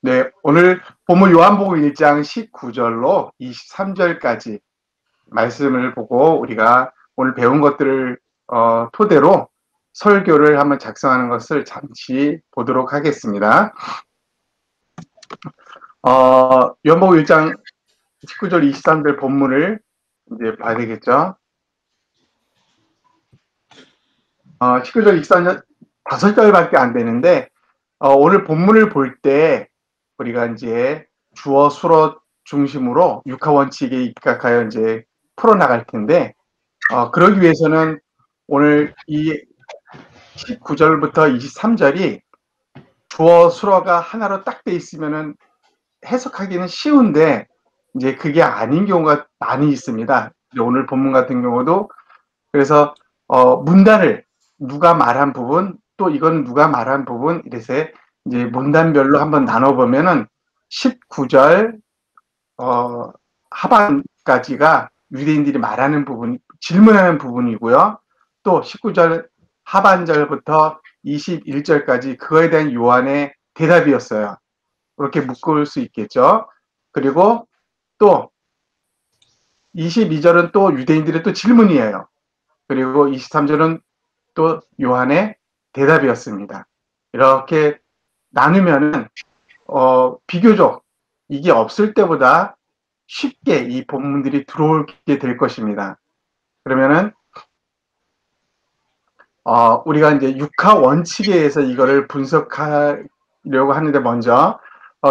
네, 오늘 본문 요한복음 1장 19절로 23절까지 말씀을 보고 우리가 오늘 배운 것들을 토대로 설교를 한번 작성하는 것을 잠시 보도록 하겠습니다. 요한복음 1장 19절 23절 본문을 이제 봐야 되겠죠. 19절 23절 5절밖에 안 되는데 오늘 본문을 볼 때 우리가 이제 주어 수어 중심으로 육하 원칙에 입각하여 이제 풀어나갈 텐데, 그러기 위해서는 오늘 이 19절부터 23절이 주어 수어가 하나로 딱 돼 있으면은 해석하기는 쉬운데, 이제 그게 아닌 경우가 많이 있습니다. 오늘 본문 같은 경우도, 그래서, 문단을 누가 말한 부분, 또 이건 누가 말한 부분, 이래서 이제 문단별로 한번 나눠보면은 19절, 하반까지가 유대인들이 말하는 부분, 질문하는 부분이고요. 또 19절 하반절부터 21절까지 그거에 대한 요한의 대답이었어요. 그렇게 묶을 수 있겠죠. 그리고 또 22절은 또 유대인들의 또 질문이에요. 그리고 23절은 또 요한의 대답이었습니다. 이렇게 나누면은 비교적 이게 없을 때보다 쉽게 이 본문들이 들어오게 될 것입니다. 그러면은 우리가 이제 육하 원칙에 의해서 이거를 분석하려고 하는데, 먼저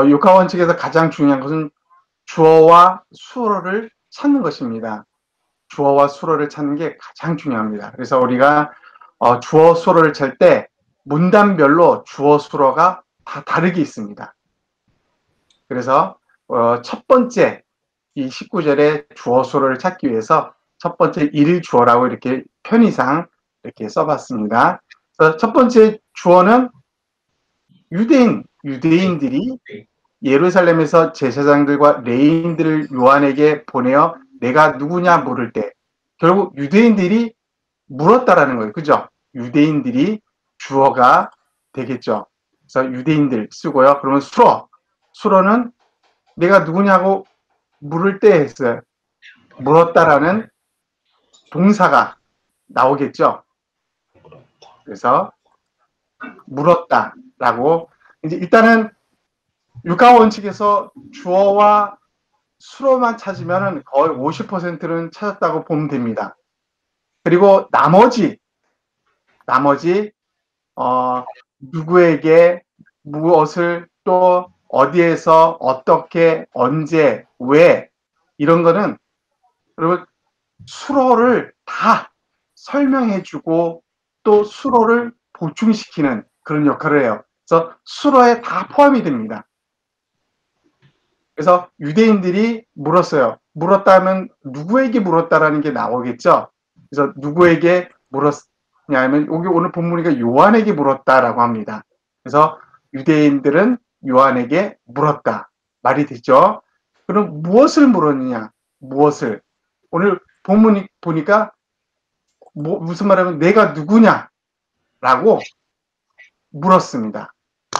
육하 원칙에서 가장 중요한 것은 주어와 수어를 찾는 것입니다. 주어와 수어를 찾는 게 가장 중요합니다. 그래서 우리가 주어 수어를 찰 때 문단별로 주어 수어가 다 다르게 있습니다. 그래서 첫 번째 이 19절에 주어 수어를 찾기 위해서 첫 번째 일주어라고 이렇게 편의상 이렇게 써봤습니다. 그래서 첫 번째 주어는 유대인들이 예루살렘에서 제사장들과 레인들을 요한에게 보내어 내가 누구냐 물을 때, 결국 유대인들이 물었다라는 거예요. 그죠? 유대인들이 주어가 되겠죠. 그래서 유대인들 쓰고요. 그러면 수어는 내가 누구냐고 물을 때 했어요. 물었다라는 동사가 나오겠죠. 그래서 물었다라고, 이제 일단은 육하 원칙에서 주어와 수어만 찾으면 거의 50%는 찾았다고 보면 됩니다. 그리고 나머지 누구에게 무엇을 또 어디에서 어떻게 언제 왜 이런 거는 그리고 수로를 다 설명해주고 또 수로를 보충시키는 그런 역할을 해요. 그래서 수로에 다 포함이 됩니다. 그래서 유대인들이 물었어요. 물었다면 누구에게 물었다라는 게 나오겠죠. 그래서 누구에게 물었냐면 여기 오늘 본문이가 요한에게 물었다라고 합니다. 그래서 유대인들은 요한에게 물었다. 말이 되죠. 그럼 무엇을 물었느냐? 무엇을? 오늘 본문이 보니까 무슨 말하면 내가 누구냐라고 물었습니다.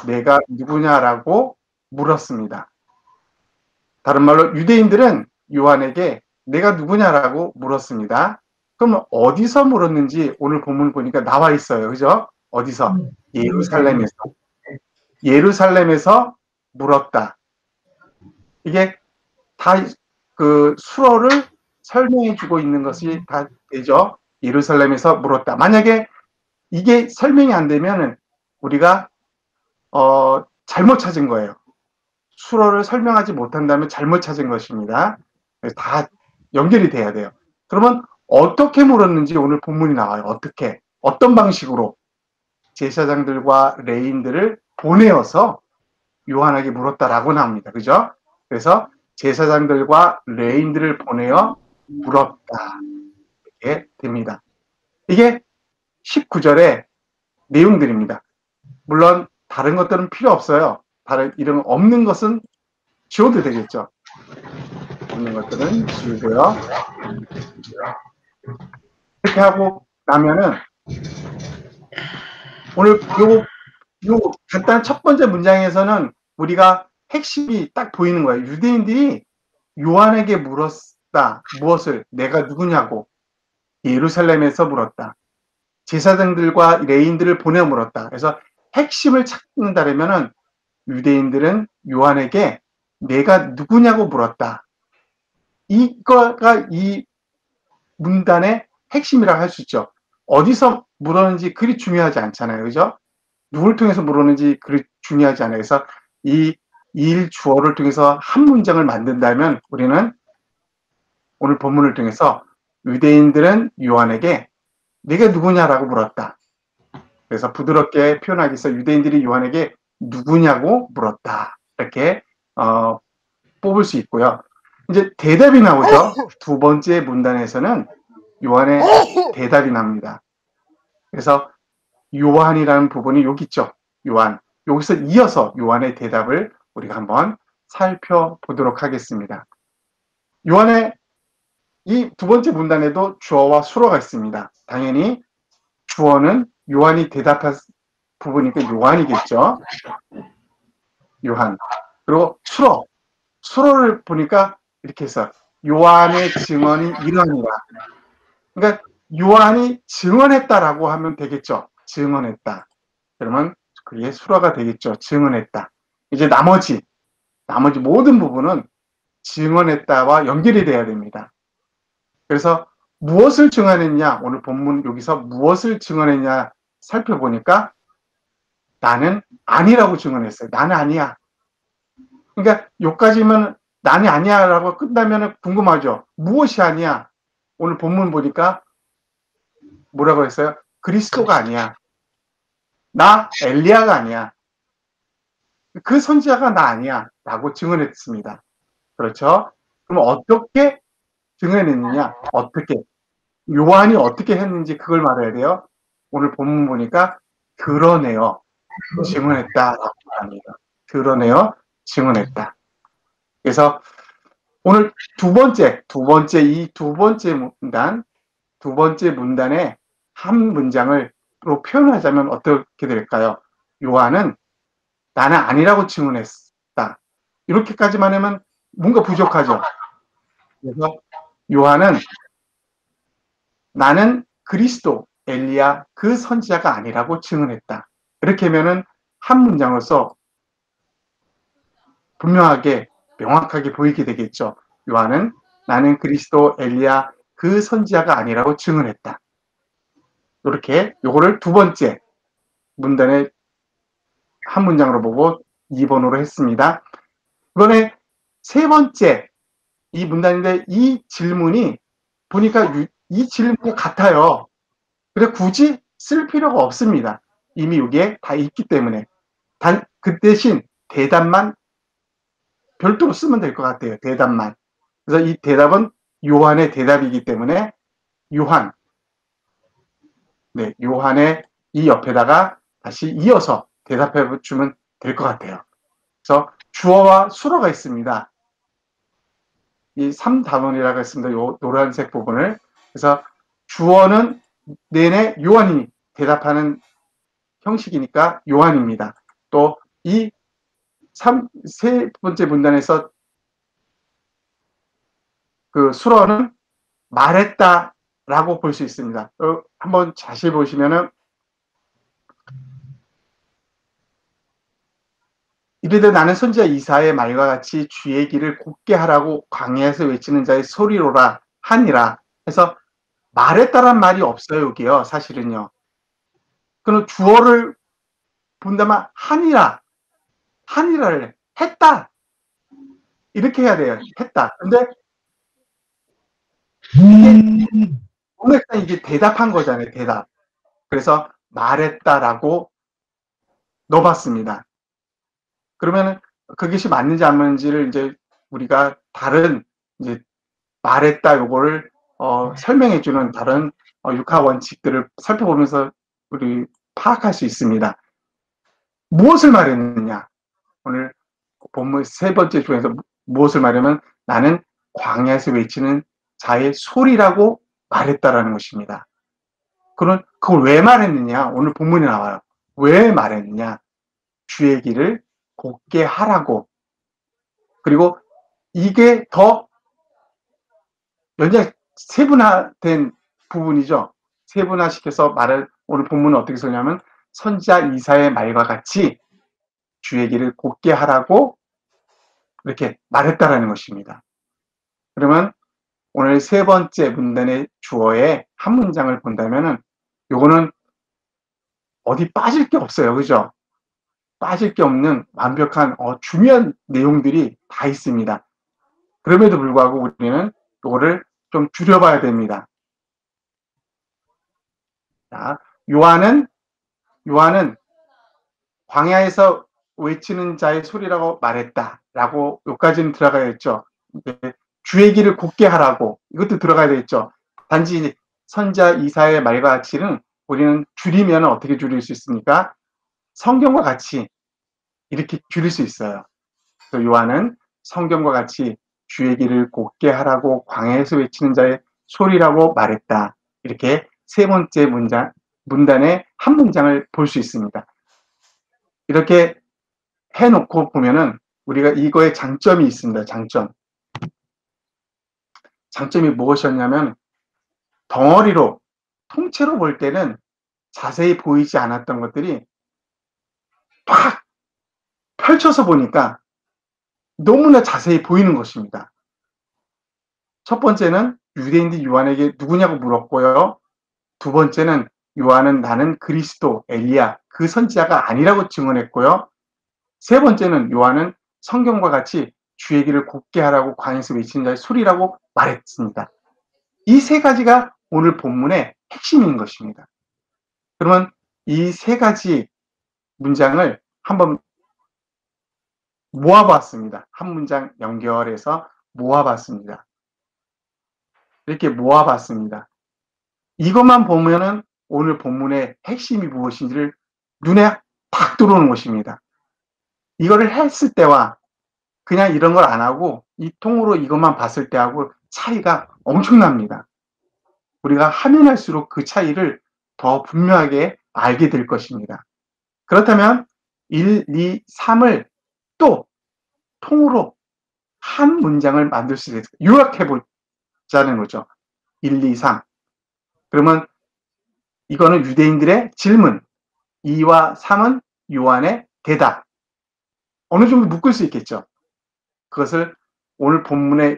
내가 누구냐라고 물었습니다. 다른 말로 유대인들은 요한에게 내가 누구냐라고 물었습니다. 그럼 어디서 물었는지 오늘 본문 보니까 나와 있어요. 그죠? 어디서? 예루살렘에서 물었다. 이게 다 그 수어를 설명해 주고 있는 것이 다 되죠. 예루살렘에서 물었다. 만약에 이게 설명이 안 되면 우리가 잘못 찾은 거예요. 수어를 설명하지 못한다면 잘못 찾은 것입니다. 다 연결이 돼야 돼요. 그러면 어떻게 물었는지 오늘 본문이 나와요. 어떻게, 어떤 방식으로 제사장들과 레인들을 보내어서 요한에게 물었다라고 나옵니다. 그죠? 그래서 제사장들과 레인들을 보내어 물었다. 이렇게 됩니다. 이게 19절의 내용들입니다. 물론 다른 것들은 필요 없어요. 다른 이름 없는 것은 지워도 되겠죠. 없는 것들은 지우고요. 이렇게 하고 나면은 오늘 요 간단한 첫 번째 문장에서는 우리가 핵심이 딱 보이는 거예요. 유대인들이 요한에게 물었다. 무엇을? 내가 누구냐고. 예루살렘에서 물었다. 제사장들과 레인들을 보내 물었다. 그래서 핵심을 찾는다면은 유대인들은 요한에게 내가 누구냐고 물었다. 이거가 이 문단의 핵심이라고 할 수 있죠. 어디서 물었는지 그리 중요하지 않잖아요. 그죠? 누굴 통해서 물었는지 그리 중요하지 않아요. 그래서 이 일 주어를 통해서 한 문장을 만든다면 우리는 오늘 본문을 통해서 유대인들은 요한에게 네가 누구냐라고 물었다. 그래서 부드럽게 표현하기 위해서 유대인들이 요한에게 누구냐고 물었다. 이렇게 뽑을 수 있고요. 이제 대답이 나오죠. 두 번째 문단에서는 요한의 대답이 납니다. 그래서 요한이라는 부분이 여기 있죠. 요한. 여기서 이어서 요한의 대답을 우리가 한번 살펴보도록 하겠습니다. 요한의 이 두 번째 문단에도 주어와 수어가 있습니다. 당연히 주어는 요한이 대답한 부분이니까 요한이겠죠. 요한. 그리고 수어를 보니까 이렇게 해서 요한의 증언이 이러하니라. 그러니까 요한이 증언했다라고 하면 되겠죠. 증언했다. 그러면 그게 수어가 되겠죠. 증언했다. 이제 나머지 모든 부분은 증언했다와 연결이 돼야 됩니다. 그래서 무엇을 증언했냐? 오늘 본문 여기서 무엇을 증언했냐 살펴보니까 나는 아니라고 증언했어요. 나는 아니야. 그러니까 여기까지면 나는 아니야라고 끝나면 궁금하죠. 무엇이 아니야? 오늘 본문 보니까 뭐라고 했어요? 그리스도가 아니야. 나 엘리야가 아니야. 그 선지자가 나 아니야. 라고 증언했습니다. 그렇죠? 그럼 어떻게 증언했느냐? 어떻게? 요한이 어떻게 했는지 그걸 말해야 돼요. 오늘 본문 보니까 드러내어 증언했다라고 합니다. 드러내어 증언했다. 그래서 오늘 두 번째 문단의 한 문장을 표현하자면 어떻게 될까요? 요한은 나는 아니라고 증언했다. 이렇게까지만 하면 뭔가 부족하죠. 그래서 요한은 나는 그리스도, 엘리야 그 선지자가 아니라고 증언했다. 이렇게 하면은 한 문장으로서 분명하게 명확하게 보이게 되겠죠. 요한은 나는 그리스도, 엘리야 그 선지자가 아니라고 증언했다. 이렇게 요거를 두 번째 문단의 한 문장으로 보고 2번으로 했습니다. 이번에 세 번째 이 문단인데 이 질문이 보니까 이 질문이 같아요. 그래서 굳이 쓸 필요가 없습니다. 이미 여기에 다 있기 때문에 그 대신 대답만 별도로 쓰면 될 것 같아요. 대답만. 그래서 이 대답은 요한의 대답이기 때문에 요한의 이 옆에다가 다시 이어서 대답해 주면 될 것 같아요. 그래서 주어와 수어가 있습니다. 이 3단원이라고 했습니다. 요 노란색 부분을. 그래서 주어는 내내 요한이 대답하는 형식이니까 요한입니다. 또 이 세 번째 문단에서 그 수어는 말했다라고 볼 수 있습니다. 한번 자세히 보시면은 이르되 나는 선지자 이사야의 말과 같이 주의 길을 곧게 하라고 광야에서 외치는 자의 소리로라 하니라 해서 말했다란 말이 없어요. 여기요. 사실은요. 그럼 주어를 본다면 하니라를 했다. 이렇게 해야 돼요. 했다. 근데 이게 대답한 거잖아요. 대답. 그래서 말했다라고 넣어봤습니다. 그러면 그것이 맞는지 안 맞는지를 이제 우리가 다른 이제 말했다 요거를 설명해주는 다른 육하 원칙들을 살펴보면서 우리 파악할 수 있습니다. 무엇을 말했느냐? 오늘 본문 세 번째 중에서 무엇을 말하면 나는 광야에서 외치는 자의 소리라고 말했다라는 것입니다. 그럼 그걸 왜 말했느냐? 오늘 본문에 나와요. 왜 말했느냐? 주의 길을 곧게 하라고. 그리고 이게 더 연장 세분화된 부분이죠. 세분화시켜서 말을 오늘 본문은 어떻게 쓰냐면 선지자 이사의 말과 같이 주의 길을 곧게 하라고 이렇게 말했다라는 것입니다. 그러면 오늘 세 번째 문단의 주어의 한 문장을 본다면은 요거는 어디 빠질 게 없어요. 그죠? 빠질 게 없는 완벽한 중요한 내용들이 다 있습니다. 그럼에도 불구하고 우리는 요거를 좀 줄여봐야 됩니다. 자, 요한은 광야에서 외치는 자의 소리라고 말했다라고 여기까지는 들어가야 했죠. 주의 길을 곧게 하라고 이것도 들어가야 되겠죠. 단지 선지자 이사의 말과 같이는 우리는 줄이면 어떻게 줄일 수 있습니까? 성경과 같이 이렇게 줄일 수 있어요. 그래서 요한은 성경과 같이 주의 길을 곧게 하라고 광야에서 외치는 자의 소리라고 말했다. 이렇게 세 번째 문단의 한 문장을 볼 수 있습니다. 이렇게 해놓고 보면은 우리가 이거에 장점이 있습니다. 장점이 무엇이었냐면 덩어리로 통째로 볼 때는 자세히 보이지 않았던 것들이 팍 펼쳐서 보니까 너무나 자세히 보이는 것입니다. 첫 번째는 유대인들이 요한에게 누구냐고 물었고요. 두 번째는 요한은 나는 그리스도, 엘리야, 그 선지자가 아니라고 증언했고요. 세 번째는 요한은 성경과 같이 주의 길을 곧게 하라고 광야에서 외치는 자의 소리라고 말했습니다. 이 세 가지가 오늘 본문의 핵심인 것입니다. 그러면 이 세 가지 문장을 한번 모아봤습니다. 한 문장 연결해서 모아봤습니다. 이렇게 모아봤습니다. 이것만 보면은 오늘 본문의 핵심이 무엇인지를 눈에 탁 들어오는 것입니다. 이거를 했을 때와 그냥 이런 걸 안 하고 이 통으로 이것만 봤을 때하고 차이가 엄청납니다. 우리가 하면 할수록 그 차이를 더 분명하게 알게 될 것입니다. 그렇다면 1, 2, 3을 또 통으로 한 문장을 만들 수 있어요. 요약해보자는 거죠. 1, 2, 3. 그러면 이거는 유대인들의 질문, 2와 3은 요한의 대답. 어느 정도 묶을 수 있겠죠. 그것을 오늘 본문에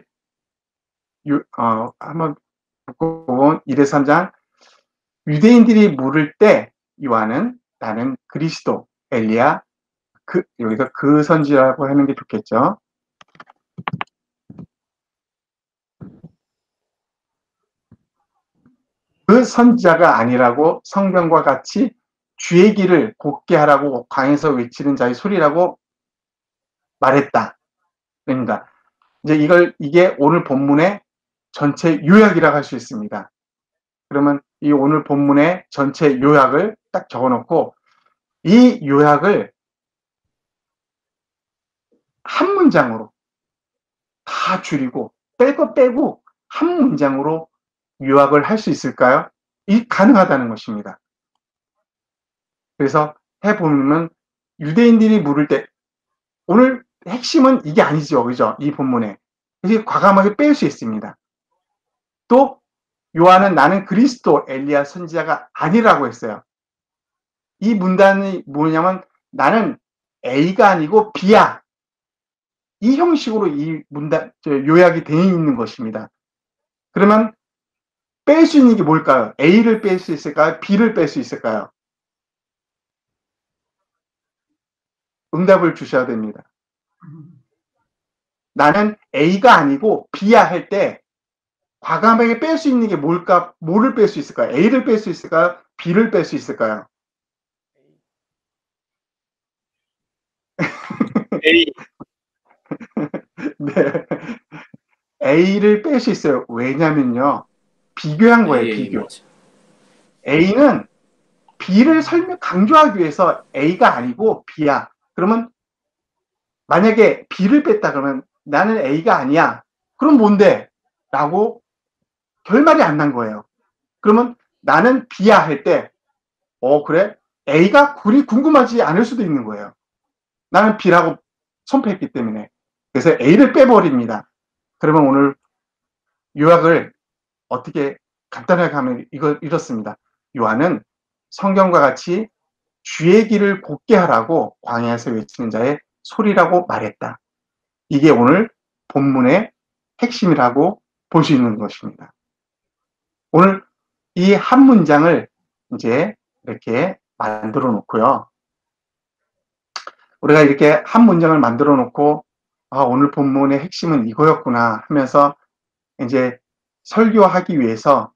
한번 묶어본 1의 3장. 유대인들이 물을 때 요한은 나는 그리스도, 엘리야, 여기서 그 선지라고 하는 게 좋겠죠. 그 선지자가 아니라고 성경과 같이 주의 길을 곧게 하라고 광야에서 외치는 자의 소리라고 말했다. 그러니까 이제 이게 오늘 본문의 전체 요약이라고 할 수 있습니다. 그러면 이 오늘 본문의 전체 요약을 딱 적어놓고 이 요약을 한 문장으로 다 줄이고 뺄 거 빼고 한 문장으로 요약을 할 수 있을까요? 가능하다는 것입니다. 그래서 해보면 유대인들이 물을 때 오늘 핵심은 이게 아니죠. 그죠? 이 본문에. 그래서 과감하게 뺄 수 있습니다. 또 요한은 나는 그리스도, 엘리야 선지자가 아니라고 했어요. 이 문단이 뭐냐면 나는 A가 아니고 B야. 이 형식으로 이 문단 요약이 되어 있는 것입니다. 그러면 뺄 수 있는 게 뭘까요? A를 뺄 수 있을까요? B를 뺄 수 있을까요? 응답을 주셔야 됩니다. 나는 A가 아니고 B야 할 때 과감하게 뺄 수 있는 게 뭘까? 뭐를 뺄 수 있을까요? A를 뺄 수 있을까요? B를 뺄 수 있을까요? A. 네. A를 뺄 수 있어요. 왜냐면요. 비교한 거예요, 비교. 맞아. A는 B를 강조하기 위해서 A가 아니고 B야. 그러면 만약에 B를 뺐다 그러면 나는 A가 아니야. 그럼 뭔데? 라고 결말이 안 난 거예요. 그러면 나는 B야 할 때, 그래? A가 궁금하지 않을 수도 있는 거예요. 나는 B라고 선포했기 때문에. 그래서 A를 빼버립니다. 그러면 오늘 요약을 어떻게 간단하게 하면 이렇습니다. 요한은 성경과 같이 주의 길을 곧게 하라고 광야에서 외치는 자의 소리라고 말했다. 이게 오늘 본문의 핵심이라고 볼 수 있는 것입니다. 오늘 이 한 문장을 이제 이렇게 만들어 놓고요. 우리가 이렇게 한 문장을 만들어 놓고 오늘 본문의 핵심은 이거였구나 하면서 이제 설교하기 위해서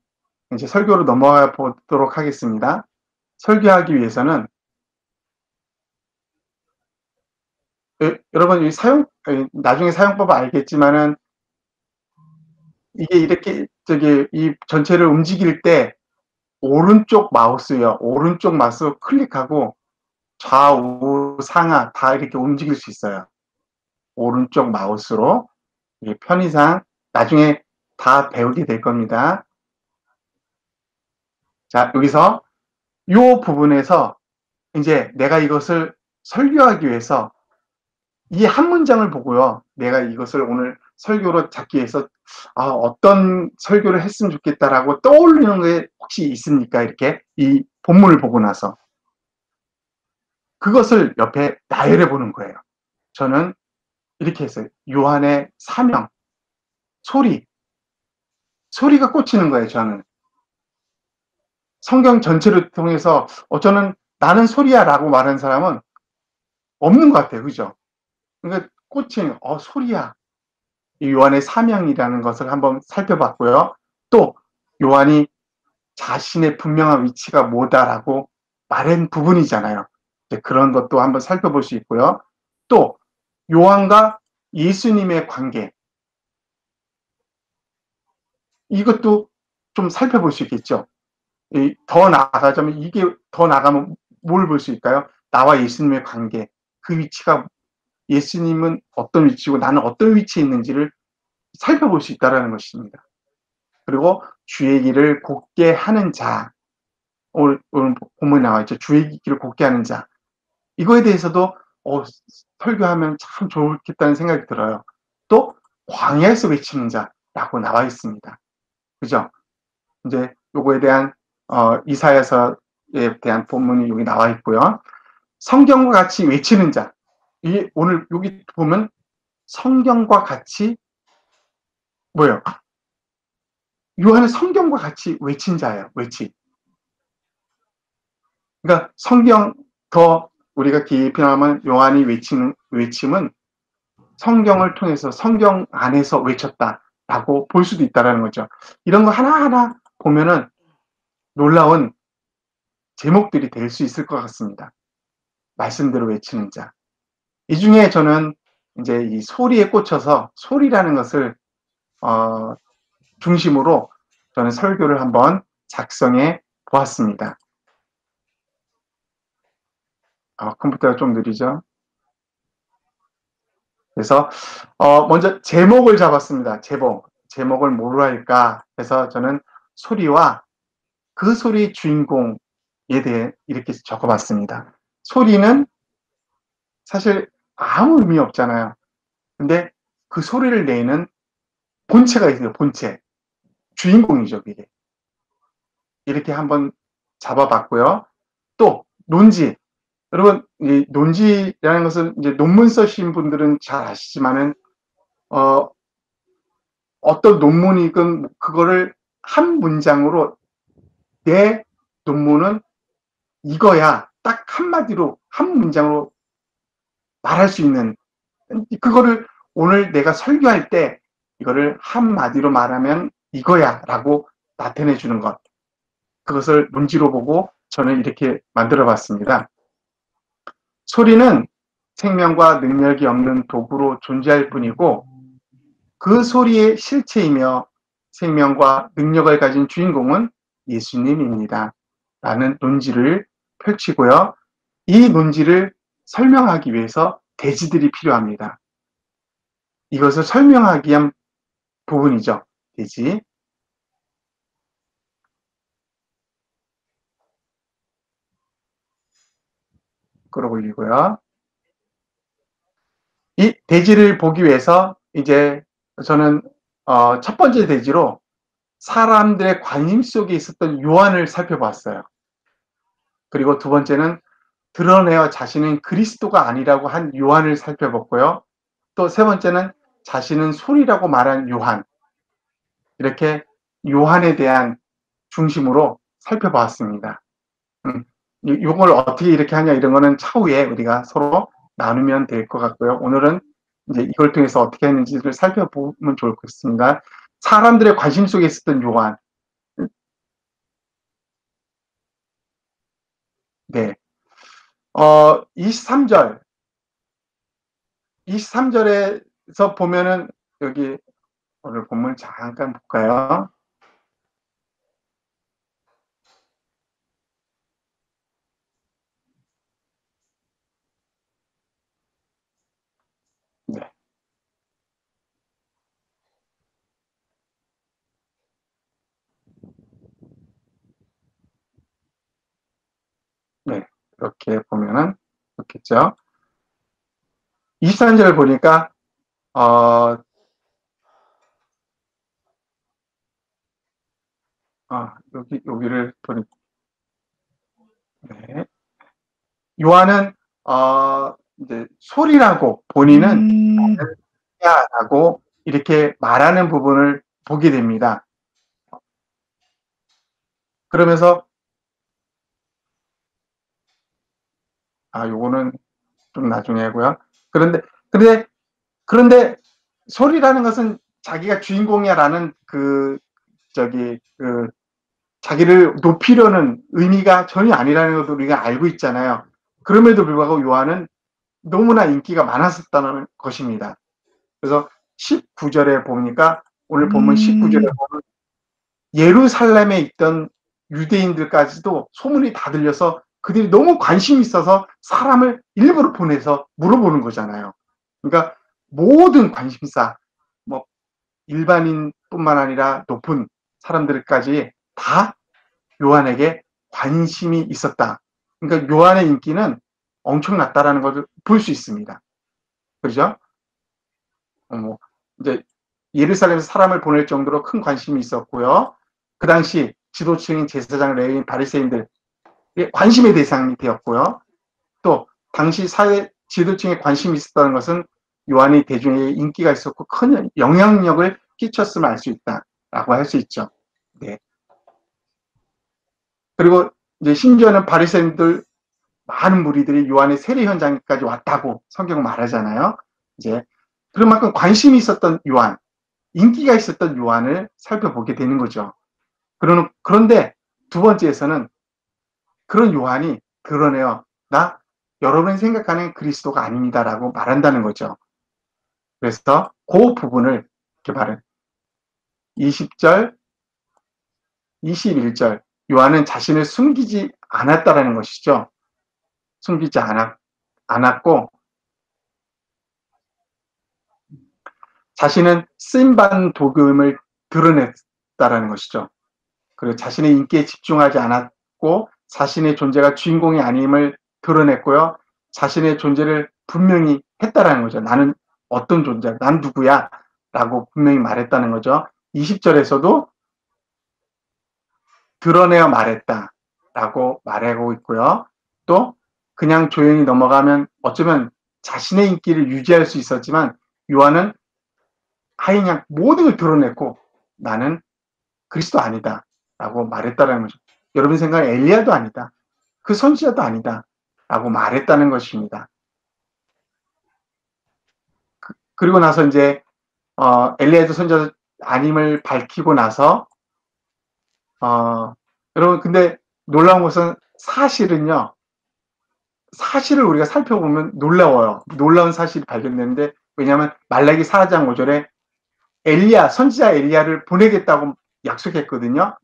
이제 설교로 넘어가 보도록 하겠습니다. 설교하기 위해서는 여러분 나중에 사용법을 알겠지만은 이게 이렇게 이 전체를 움직일 때 오른쪽 마우스 클릭하고 좌우 상하 다 이렇게 움직일 수 있어요. 오른쪽 마우스로 편의상 나중에 다 배우게 될 겁니다. 자, 여기서 이 부분에서 이제 내가 이것을 설교하기 위해서 이 한 문장을 보고요. 내가 이것을 오늘 설교로 잡기 위해서 어떤 설교를 했으면 좋겠다라고 떠올리는 게 혹시 있습니까? 이렇게 이 본문을 보고 나서 그것을 옆에 나열해 보는 거예요. 저는 이렇게 했어요. 요한의 사명, 소리가 꽂히는 거예요. 저는 성경 전체를 통해서 저는 나는 소리야라고 말하는 사람은 없는 것 같아요. 그죠? 그러니까 꽂힌 소리야. 이 요한의 사명이라는 것을 한번 살펴봤고요. 또 요한이 자신의 분명한 위치가 뭐다라고 말한 부분이잖아요. 그런 것도 한번 살펴볼 수 있고요. 또 요한과 예수님의 관계, 이것도 좀 살펴볼 수 있겠죠. 더 나아가자면 이게 더 나가면 뭘 볼 수 있을까요? 나와 예수님의 관계, 그 위치가 예수님은 어떤 위치고 나는 어떤 위치에 있는지를 살펴볼 수 있다는 것입니다. 그리고 주의 길을 곧게 하는 자, 오늘 본문에 나와 있죠. 주의 길을 곧게 하는 자. 이거에 대해서도 설교하면 참 좋겠다는 생각이 들어요. 또 광야에서 외치는 자라고 나와 있습니다. 그죠? 이제 요거에 대한 이사야서에 대한 본문이 여기 나와 있고요. 성경과 같이 외치는 자. 이게 오늘 여기 보면 성경과 같이 뭐예요? 요한은 성경과 같이 외친 자예요. 그러니까 성경 더 우리가 깊이 나가면 요한이 외침은 성경을 통해서 성경 안에서 외쳤다라고 볼 수도 있다라는 거죠. 이런 거 하나하나 보면은 놀라운 제목들이 될 수 있을 것 같습니다. 말씀대로 외치는 자. 이 중에 저는 이제 이 소리에 꽂혀서 소리라는 것을 중심으로 저는 설교를 한번 작성해 보았습니다. 컴퓨터가 좀 느리죠? 그래서 먼저 제목을 잡았습니다. 제목을 뭐로 할까 해서 저는 소리와 그 소리의 주인공에 대해 이렇게 적어봤습니다. 소리는 사실 아무 의미 없잖아요. 근데 그 소리를 내는 본체가 있어요. 본체. 주인공이죠. 이게. 이렇게 한번 잡아봤고요. 또 논지. 여러분, 이 논지라는 것은 이제 논문 쓰신 분들은 잘 아시지만은 어떤 논문이건 그거를 한 문장으로 내 논문은 이거야. 딱 한마디로 한 문장으로 말할 수 있는 그거를 오늘 내가 설교할 때 이거를 한마디로 말하면 이거야 라고 나타내 주는 것. 그것을 논지로 보고 저는 이렇게 만들어 봤습니다. 소리는 생명과 능력이 없는 도구로 존재할 뿐이고 그 소리의 실체이며 생명과 능력을 가진 주인공은 예수님입니다. 라는 논지를 펼치고요. 이 논지를 설명하기 위해서 대지들이 필요합니다. 이것을 설명하기 위한 부분이죠. 대지. 끌어올리고요. 이 대지를 보기 위해서 이제 저는 첫 번째 대지로 사람들의 관심 속에 있었던 요한을 살펴봤어요. 그리고 두 번째는 드러내어 자신은 그리스도가 아니라고 한 요한을 살펴봤고요. 또 세 번째는 자신은 소리라고 말한 요한. 이렇게 요한에 대한 중심으로 살펴봤습니다. 요걸 어떻게 이렇게 하냐 이런 거는 차후에 우리가 서로 나누면 될 것 같고요. 오늘은 이제 이걸 통해서 어떻게 했는지를 살펴보면 좋을 것 같습니다. 사람들의 관심 속에 있었던 요한. 네. 23절. 23절에서 보면은 여기 오늘 본문 잠깐 볼까요? 네. 네. 이렇게 보면은 좋겠죠. 23절 보니까 어, 여기를 보니 네. 요한은 이제 소리라고 본인은 야라고 이렇게 말하는 부분을 보게 됩니다. 그러면서 요거는 좀 나중에 하고요. 그런데 그런데 소리라는 것은 자기가 주인공이야라는 자기를 높이려는 의미가 전혀 아니라는 것도 우리가 알고 있잖아요. 그럼에도 불구하고 요한은 너무나 인기가 많았었다는 것입니다. 그래서 19절에 보니까 오늘 본문 19절에 보면 예루살렘에 있던 유대인들까지도 소문이 다 들려서 그들이 너무 관심이 있어서 사람을 일부러 보내서 물어보는 거잖아요. 그러니까 모든 관심사, 뭐 일반인뿐만 아니라 높은 사람들까지 다 요한에게 관심이 있었다. 그러니까 요한의 인기는 엄청났다라는 것을 볼 수 있습니다. 그죠? 뭐 이제 예루살렘에서 사람을 보낼 정도로 큰 관심이 있었고요. 그 당시 지도층인 제사장, 레위인, 바리새인들 관심의 대상이 되었고요. 또 당시 사회 지도층에 관심이 있었다는 것은 요한이 대중에게 인기가 있었고 큰 영향력을 끼쳤음을 알 수 있다라고 할 수 있죠. 네. 그리고 이제 심지어는 바리새인들 많은 무리들이 요한의 세례 현장까지 왔다고 성경 말하잖아요. 이제 그런 만큼 관심이 있었던 요한, 인기가 있었던 요한을 살펴보게 되는 거죠. 그런데 두 번째에서는 그런 요한이 드러내어 나 여러분이 생각하는 그리스도가 아닙니다라고 말한다는 거죠. 그래서 그 부분을 이렇게 말은 20절, 21절 요한은 자신을 숨기지 않았다라는 것이죠. 숨기지 않았고 자신은 쓰임받은 복음을 드러냈다라는 것이죠. 그리고 자신의 인기에 집중하지 않았고 자신의 존재가 주인공이 아님을 드러냈고요. 자신의 존재를 분명히 했다라는 거죠. 나는 어떤 존재야? 난 누구야? 라고 분명히 말했다는 거죠. 20절에서도 드러내어 말했다라고 말하고 있고요. 또 그냥 조용히 넘어가면 어쩌면 자신의 인기를 유지할 수 있었지만 요한은 하인양 모든 걸 드러냈고 나는 그리스도 아니다 라고 말했다는 거죠. 여러분 생각에 엘리야도 아니다. 그 선지자도 아니다 라고 말했다는 것입니다. 그리고 나서 이제 엘리야도 선지자 아님을 밝히고 나서 여러분 근데 놀라운 것은 사실은요. 사실을 우리가 살펴보면 놀라워요. 놀라운 사실이 발견되는데 왜냐하면 말라기 4장 5절에 엘리야 선지자 엘리야를 보내겠다고 약속했거든요.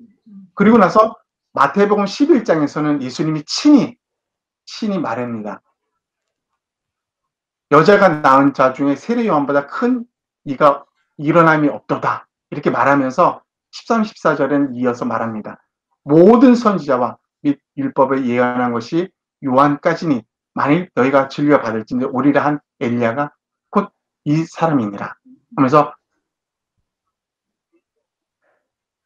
그리고 나서 마태복음 11장에서는 예수님이 친히 말합니다. 여자가 낳은 자 중에 세례 요한보다 큰 이가 일어남이 없도다. 이렇게 말하면서 13, 14절에는 이어서 말합니다. 모든 선지자와 및 율법을 예언한 것이 요한까지니 만일 너희가 진리가 받을진데 오리라 한 엘리야가 곧 이 사람이니라 하면서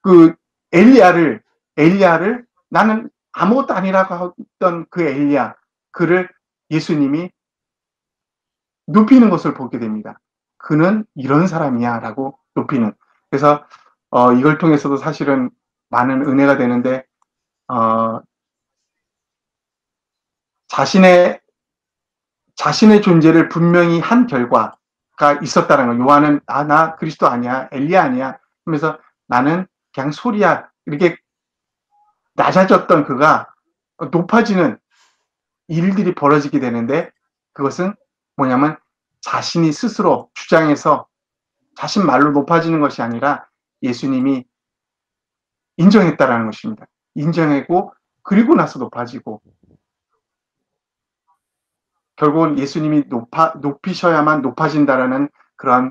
그 엘리야를 나는 아무것도 아니라고 했던 그 엘리야, 그를 예수님이 높이는 것을 보게 됩니다. 그는 이런 사람이야 라고 높이는. 그래서 이걸 통해서도 사실은 많은 은혜가 되는데 자신의 존재를 분명히 한 결과가 있었다는 거. 요한은 나 그리스도 아니야, 엘리야 아니야 하면서 나는 그냥 소리야 이렇게 낮아졌던 그가 높아지는 일들이 벌어지게 되는데, 그것은 뭐냐면 자신이 스스로 주장해서 자신 말로 높아지는 것이 아니라 예수님이 인정했다라는 것입니다. 인정하고 그리고 나서 높아지고, 결국은 예수님이 높이셔야만 높아진다라는 그런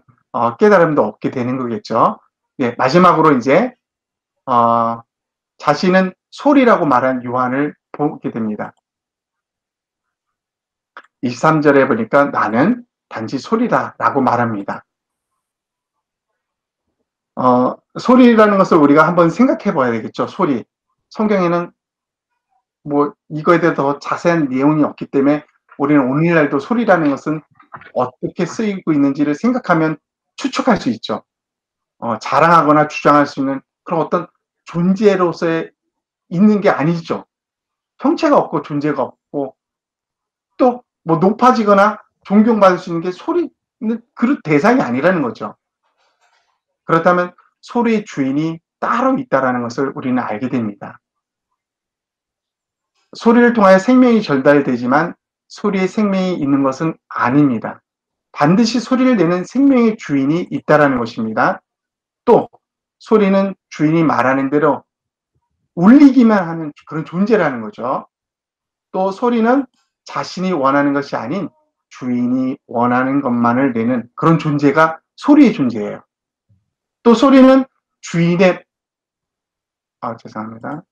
깨달음도 얻게 되는 거겠죠. 예, 마지막으로 이제 자신은 소리라고 말한 요한을 보게 됩니다. 23절에 보니까 나는 단지 소리다라고 말합니다. 소리라는 것을 우리가 한번 생각해 봐야 되겠죠. 소리. 성경에는 뭐 이거에 대해 더 자세한 내용이 없기 때문에 우리는 오늘날도 소리라는 것은 어떻게 쓰이고 있는지를 생각하면 추측할 수 있죠. 자랑하거나 주장할 수 있는 그런 어떤 존재로서의 있는 게 아니죠. 형체가 없고 존재가 없고 또 뭐 높아지거나 존경받을 수 있는 게 소리는 그 대상이 아니라는 거죠. 그렇다면 소리의 주인이 따로 있다는 것을 우리는 알게 됩니다. 소리를 통하여 생명이 전달되지만 소리에 생명이 있는 것은 아닙니다. 반드시 소리를 내는 생명의 주인이 있다는 것입니다. 또 소리는 주인이 말하는 대로 울리기만 하는 그런 존재라는 거죠. 또 소리는 자신이 원하는 것이 아닌 주인이 원하는 것만을 내는 그런 존재가 소리의 존재예요. 또 소리는 주인의 죄송합니다.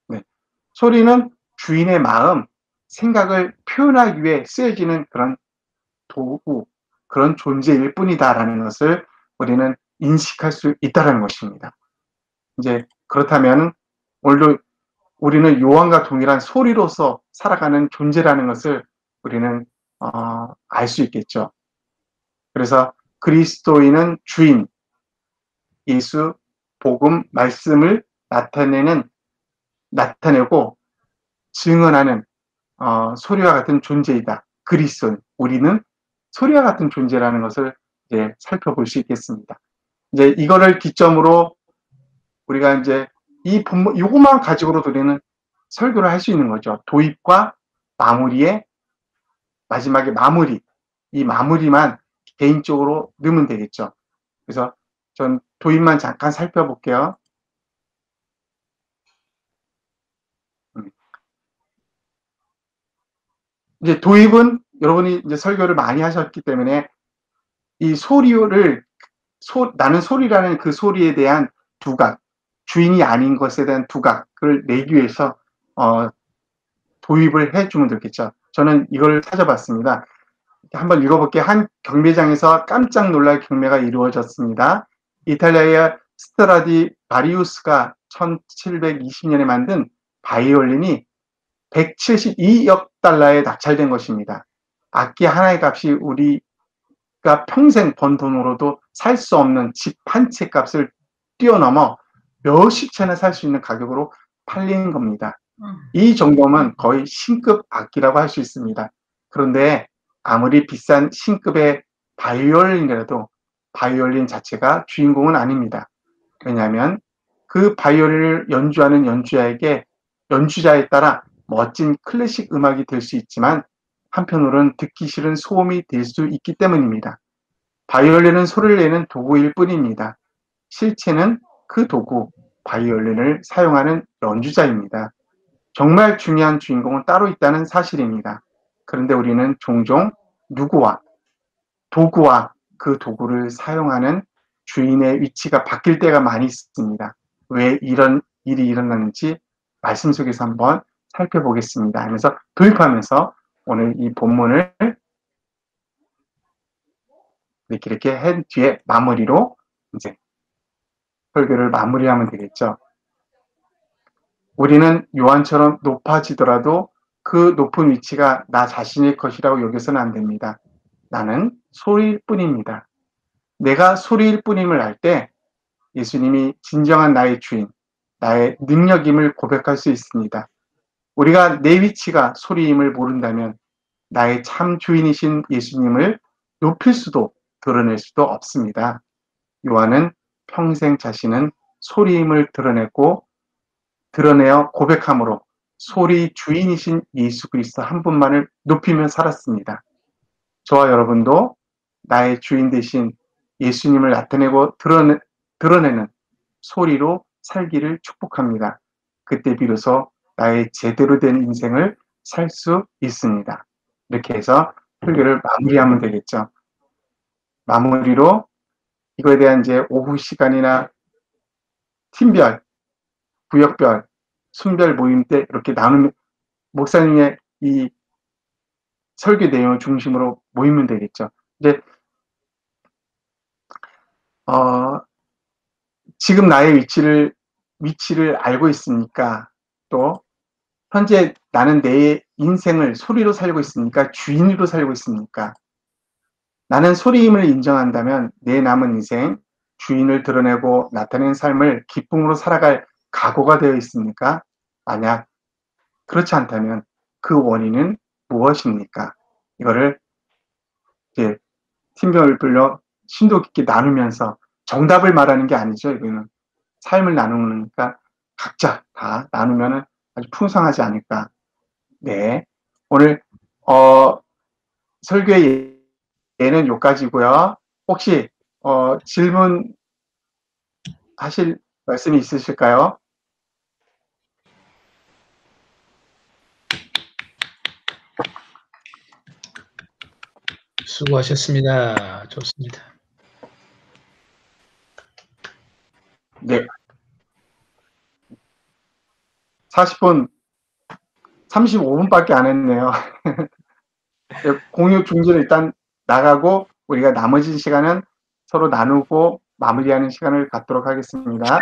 네. 소리는 주인의 마음, 생각을 표현하기 위해 쓰여지는 그런 도구, 그런 존재일 뿐이다라는 것을 우리는 인식할 수 있다는 것입니다. 이제 그렇다면 오늘도 우리는 요한과 동일한 소리로서 살아가는 존재라는 것을 우리는 알 수 있겠죠. 그래서 그리스도인은 주인, 예수, 복음, 말씀을 나타내고 증언하는 소리와 같은 존재이다. 그리스도인, 우리는 소리와 같은 존재라는 것을 이제 살펴볼 수 있겠습니다. 이제 이거를 기점으로 우리가 이제 이것만 가지고도 우리는 설교를 할 수 있는 거죠. 도입과 마무리의 마지막에 마무리, 이 마무리만 개인적으로 넣으면 되겠죠. 그래서 전 도입만 잠깐 살펴볼게요. 이제 도입은 여러분이 이제 설교를 많이 하셨기 때문에 이 나는 소리라는 그 소리에 대한 두각, 주인이 아닌 것에 대한 두각을 내기 위해서 도입을 해주면 되겠죠. 저는 이걸 찾아봤습니다. 한번 읽어볼게요. 한 경매장에서 깜짝 놀랄 경매가 이루어졌습니다. 이탈리아의 스트라디 바리우스가 1720년에 만든 바이올린이 172억 달러에 낙찰된 것입니다. 악기 하나의 값이 우리가 평생 번 돈으로도 살 수 없는 집 한 채 값을 뛰어넘어 몇십 채나 살 수 있는 가격으로 팔린 겁니다. 이 정도면 거의 신급 악기라고 할 수 있습니다. 그런데 아무리 비싼 신급의 바이올린이라도 바이올린 자체가 주인공은 아닙니다. 왜냐하면 그 바이올린을 연주하는 연주자에 따라 멋진 클래식 음악이 될 수 있지만 한편으로는 듣기 싫은 소음이 될 수 있기 때문입니다. 바이올린은 소리를 내는 도구일 뿐입니다. 실체는 그 도구, 바이올린을 사용하는 연주자입니다. 정말 중요한 주인공은 따로 있다는 사실입니다. 그런데 우리는 종종 도구와 그 도구를 사용하는 주인의 위치가 바뀔 때가 많이 있습니다. 왜 이런 일이 일어나는지 말씀 속에서 한번 살펴보겠습니다 하면서 도입하면서 오늘 이 본문을 이렇게 한 뒤에 마무리로 이제 설교를 마무리하면 되겠죠. 우리는 요한처럼 높아지더라도 그 높은 위치가 나 자신의 것이라고 여겨서는 안 됩니다. 나는 소리일 뿐입니다. 내가 소리일 뿐임을 알 때 예수님이 진정한 나의 주인, 나의 능력임을 고백할 수 있습니다. 우리가 내 위치가 소리임을 모른다면 나의 참 주인이신 예수님을 높일 수도 드러낼 수도 없습니다. 요한은 평생 자신은 소리임을 드러내어 고백함으로 소리 주인이신 예수 그리스도 한 분만을 높이며 살았습니다. 저와 여러분도 나의 주인 되신 예수님을 나타내고 드러내는 소리로 살기를 축복합니다. 그때 비로소 나의 제대로 된 인생을 살 수 있습니다. 이렇게 해서 설교를 마무리하면 되겠죠. 마무리로 이거에 대한 이제 오후 시간이나 팀별, 구역별, 순별 모임 때 이렇게 나누면 목사님의 이 설교 내용을 중심으로 모이면 되겠죠. 이제 지금 나의 위치를 알고 있으니까 또 현재 나는 내 인생을 소리로 살고 있으니까 주인으로 살고 있으니까 나는 소리임을 인정한다면 내 남은 인생 주인을 드러내고 나타낸 삶을 기쁨으로 살아갈 각오가 되어 있습니까? 만약 그렇지 않다면 그 원인은 무엇입니까? 이거를 이제 팀별로 심도 깊게 나누면서 정답을 말하는 게 아니죠. 이거는 삶을 나누니까 각자 다 나누면 아주 풍성하지 않을까. 네. 오늘 설교의 예는 여기까지고요. 혹시 질문 하실 말씀이 있으실까요? 수고하셨습니다. 좋습니다. 네. 40분, 35분밖에 안 했네요. 공유 중지를 일단 나가고 우리가 나머지 시간은 서로 나누고 마무리하는 시간을 갖도록 하겠습니다.